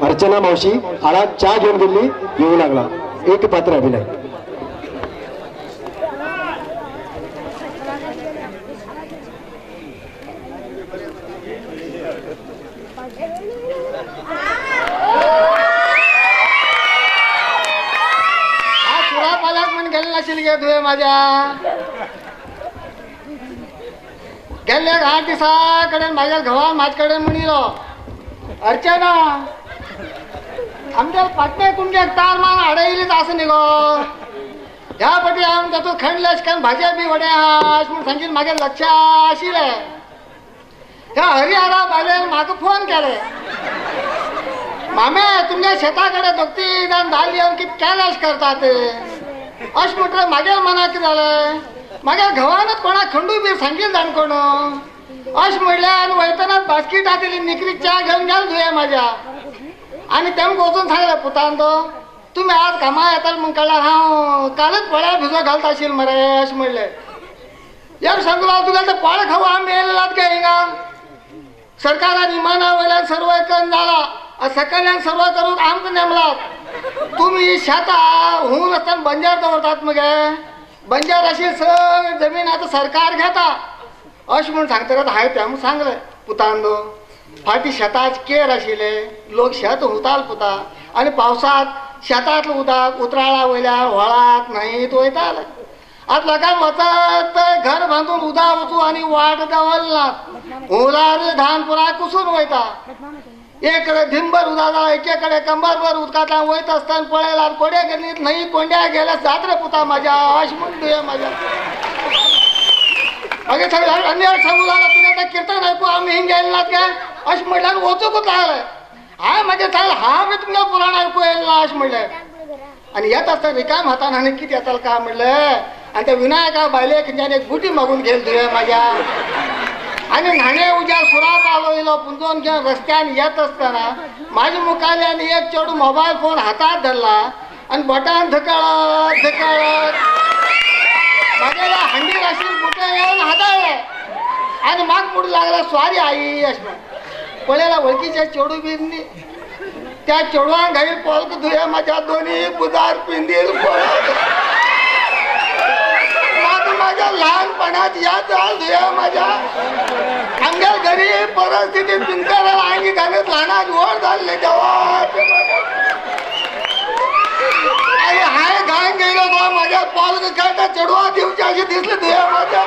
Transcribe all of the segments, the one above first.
अर्चना मावशी आळा चहा घेऊन गेली, येऊ लागला एक पात्र अभिनय. गेले माझ्या गेले 8 दिवसाकडे माझ्या घवा माझ्याकडे म्हणिलो अर्चना आमच्या पाटणे कुंडे तार मान अडईलीच असं निघो ह्या पटी आमच्या तू खंडलेस कारण भाज्या बी वड्या म्हणून सांगितलं माझ्या लक्ष आशिले ह्या हरिहरा बायलेन म्हाका फोन केले मामे तुमच्या शेताकडे दोगती जाण दाल येऊन किती कॅलाश करतात अश म्हटलं माझ्या मनात किती झालं माझ्या घवानच कोणा खंडू बी सांगेल जाण कोण अश म्हणल्या आणि वैतनात बास्कीट टाकली निकरी चहा घेऊन घ्याल धुया माझ्या आणि तेव्हा गोचून सांगलं पुतान तो तुम्ही आज कामा येताल मग कळला हा कालच पळ्या भिजो घालता असेल मरे अश म्हणले यार सांगू तुला तर पाळ खाऊ आम्ही येलात काय हिंगा सरकारान इमाना वयल्यान सर्व करून झाला सकाळी सर्व करून आमचं नेमलात तुम्ही शेता होऊन असताना बंजार दवरतात मग बंजार अशी सगळी जमीन आता सरकार घेता अश म्हणून सांगता हाय त्या मग सांगलं पुतांदो फाटी शेताच केर आशिले लोक शेत हुताल पुता आणि पावसात शेतातलं उदक उतराळा वयल्या व्हळात नाही तो वयताल आता लोकांक वचत घर बांधून उदा वचू आणि वाट दवरलात हुलार धान पुरा कुसून वयता एकडे धिंबर उदा एकेकडे कंबरभर उदकातल्यान वयत असताना पळयला कोड्या गेलीत नाही कोंड्या गेल्या जात रे पुता माझ्या अश म्हणतोय माझ्या मागे अन्य सांगू लागला तुला आता कीर्तन ऐकू आम्ही हिंग गेलात काय अश म्हटल्यावर वचूकच लागलाय हाय माझ्या चाल हा मी तुमच्या पुराण ऐकू येईल अश म्हणलंय आणि येत असताना रिकाम हातान आणि किती येताल का म्हणलं आणि त्या विनायका बायले खिंच्याने एक गुटी मागून घेल तुझ्या माझ्या आणि न्हाणे उद्या सुरात आलो पुंजून घेऊन रस्त्याने येत असताना माझ्या मुखाने आणि एक चेडू मोबाईल फोन हातात धरला आणि बटन धकळत धकळत माझ्याला हंडी राशी कुठे येऊन हाताळले आणि माग पुढे लागला स्वारी आई अशी पळ्याला ओळखीच्या चेडू बिंदी त्या चेडवान घाईल पॉलक धुया माझ्या दोन्ही बुधार पिंदील माझ्या लहानपणात याद झाल धुया माझ्या आमच्या घरी परिस्थिती पिंकाला अंगी घालत लहानात ओढ झाले तेव्हा आणि हाय घाण गेलो बा माझ्या पॉलक खेळता चढवा दिवशी अशी दिसली धुया माझ्या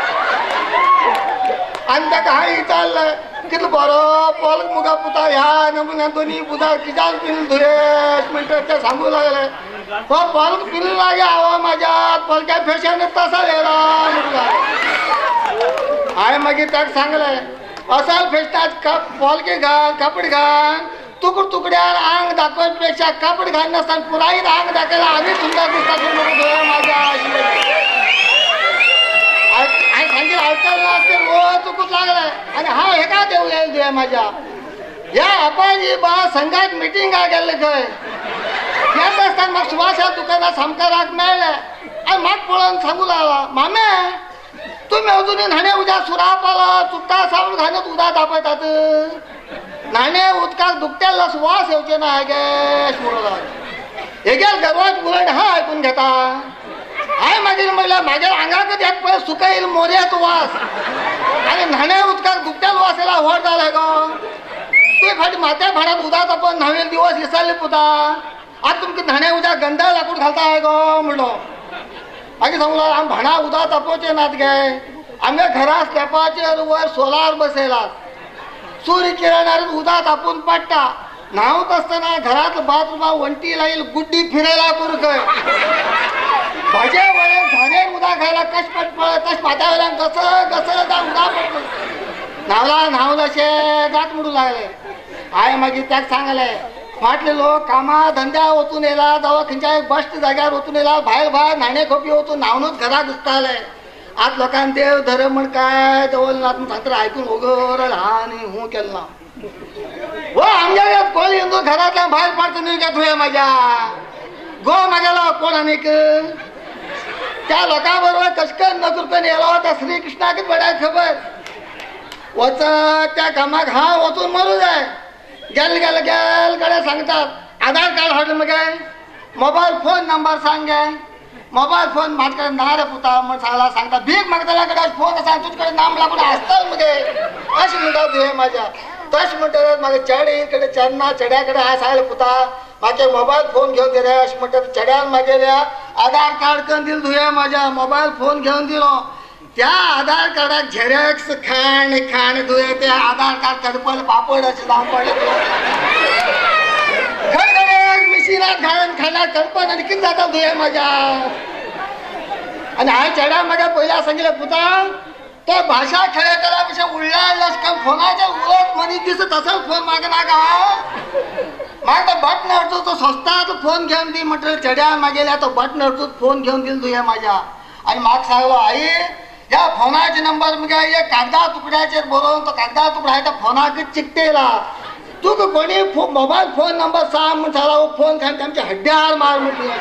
आणि त्या काही चाललंय किती बरं पॉलक मुगा पुता ह्या नमुन्या दोन्ही बुधा किजाल पिल धुये मिनिटं सांगू लागले हो पॉलक पिल लागे हवा माझ्यात पलक्या फेशाने तसा गेला हाय मागे त्याक सांगलंय असाल फेसतात पॉलके घाल कापड घाल तुकड तुकड्या अंग दाखवण्यापेक्षा कापड घाल नसताना पुराईत अंग दाखवायला आम्ही सुंदर दिसतात माझ्या सांगेल ऐकायला असते चुकूच लागलाय आणि हा हे का देऊ येईल तुझ्या माझ्या या अपाजी बा संघात मिटिंग गेले खंय येत असताना मग सुभाष या दुकानात सामका राग मिळाला आणि माग पळून सांगू लागला मामे तुम्ही अजूनही न्हाणे उद्या सुराप आला चुकता सावळ घालत उदा दापयतात न्हाणे उदकाक दुखत्याला सुवास येवचे ना गॅस म्हणून हे गेल गर्वात मुलं हा ऐकून घेता हाय माझे म्हणलं माझ्या अंगात एक पळ सुकाईल मोर्यात वास आणि न्हाणे उदकाक दुखत्याला वासेला व्हड झालाय गो ते फाटी मात्या भाडात उदात आपण न्हावेल दिवस विसरले पुता आज तुमची न्हाणे उद्या गंधा लाकूड घालताय गो म्हणलो मागे सांगू आम भाणा उदात तापोवचे नात गे आमच्या घरा स्लॅपाचेर वर सोलार बसयला सूर्य किरणार उदा तापून पडटा न्हावत असताना घरात बाथरूमा वंटी लाईल गुड्डी फिरायला करू काय भाज्या वळे झाडे उदा खायला कश पट कश मात्या वेळेला कसं कसं जा उदा पडतो न्हावला न्हावलं शे गात मुडू लागले आय मागे त्याक सांगले फाटले लोक कामा धंद्या ओतून येला जावा खंयच्या एक बस्ट जाग्यार ओतून येला भायर भायर न्हाणे खोपी ओतून न्हावनूच घरात दिसताले आज लोकांनी देव धर्म म्हण काय दवल ना सांगता ऐकून वगैरे लहान हूं केलं ना हो आमच्या कोळी हिंदू घरातल्या बाहेर पडतो नाही का तुझ्या माझ्या गो मागायला कोण अनेक त्या लोकांबरोबर कशकन न कृपण येला होता श्रीकृष्णाकीच बड्या खबर वच त्या कामाक हा वचून मरू जाय गेल कडे सांगतात आधार कार्ड हाडलं मगे मोबाईल फोन नंबर सांग गे मोबाईल फोन माझ्या कडेन ना रे पुता म्हण सांगता भीक मागताल्या कडे फोन आसा तुजे कडेन नाम लागून आसता मगे अशें म्हणटा तुवें म्हाज्या तशें म्हणटल्यार म्हागे चेडे कडेन चेडना चेड्या कडेन आसा रे पुता म्हाके मोबाईल फोन घेवन दे रे अशें म्हणटा चेड्यान म्हागेल्या आधार कार्ड करून दिलें तुवें म्हाज्या मोबाईल फोन घेवन दिलो त्या आधार कार्डाक झेरॉक्स खाण तुवें ते आधार कार्ड करपल पापड अशें जावन पडलें मिशिनात घालून खाणार करपन आनी कितें जाता तुवें म्हाज्या आनी हांवें चेड्याक म्हाका पयल्या सांगिल्लें पुता तो भाशा खेळटला भशेन उडला लश्कन फोनाचेर उलट मनीस दिसता तसोच फोन म्हाका नाका म्हाका तो बटन अडचो तो सोंसता फोन घेवन दी म्हणटलें चेड्यान मागेल्या तो बटन अडचो फोन घेवन दिलो तुवें म्हाज्या आनी म्हाका सांगलो आई ह्या फोनाचे नंबर मगे एक कागदा तुकड्याचेर बरोवन तो कागदा तुकडा हांवें त्या फोनाकच चिकटयला तुका कोणी मोबाईल फोन नंबर सांग म्हण सांगला फोन खान तांच्या हड्ड्यार मार म्हटलें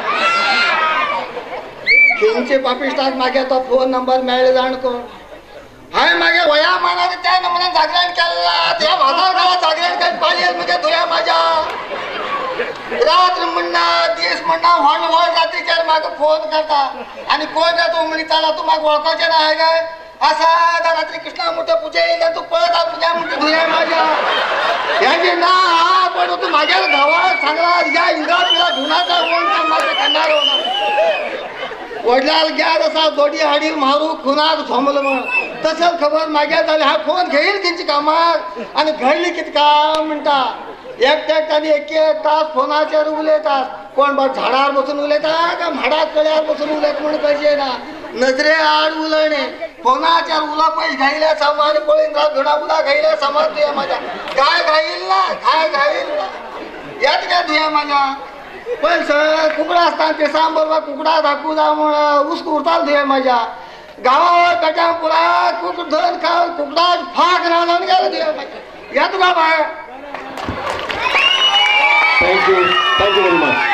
खिंचे पापिश्टाक मागे तो फोन नंबर मेळ्ळो जाण कोण हांवें मागे वया मानान त्या नंबरान जागरण केला त्या आधार कार्डा जागरण करून पालयेल मगे तुवें म्हाज्या रात्र म्हणना दीस म्हणना व्हड रात्रीचेर म्हाका फोन करता आनी कोण रे तूं म्हणटाला तूं म्हाका वळखोचें ना हांवें काय असा रात्री कृष्णा मोठ्या पुजे येयल्या तूं पळत पुजा म्हणटा तुवें म्हाज्या ह्याचे ना हा पण तू माझ्या गावात सांगला या इंगा तुला धुनाचा कोण माझ्या कानार वडिलाल ग्यार असा दोडी हाडी मारू खुनाक झोमल म्हण तसंच खबर मागे जाले हा फोन घेईल तेंची कामाक आनी घडली कितें काम म्हणटा एकट्याक एक तास फोनाचेर उलयतात कोण बाबा झाडार बसून उलयता काय म्हाडाक कळ्यार बसून उलयता म्हण कशें ना नजरे आड उलयणे फोनाचेर उलो पयस घायले सामान पळयन घडा उला घायले सामान तुवें म्हाज्या काय घाईल ना येत काय तुवें म्हाज्या पण कुकडा आसता ते साम बरोबर कुकडा धाकू जा म्हण उस्क उरतालो तुवें म्हाज्या गांवां कट्या पुरा कुकड धन खाव कुकडा फाक रावन गेलो तुवें म्हाज्या येत गा बाय थँक्यू व्हेरी मच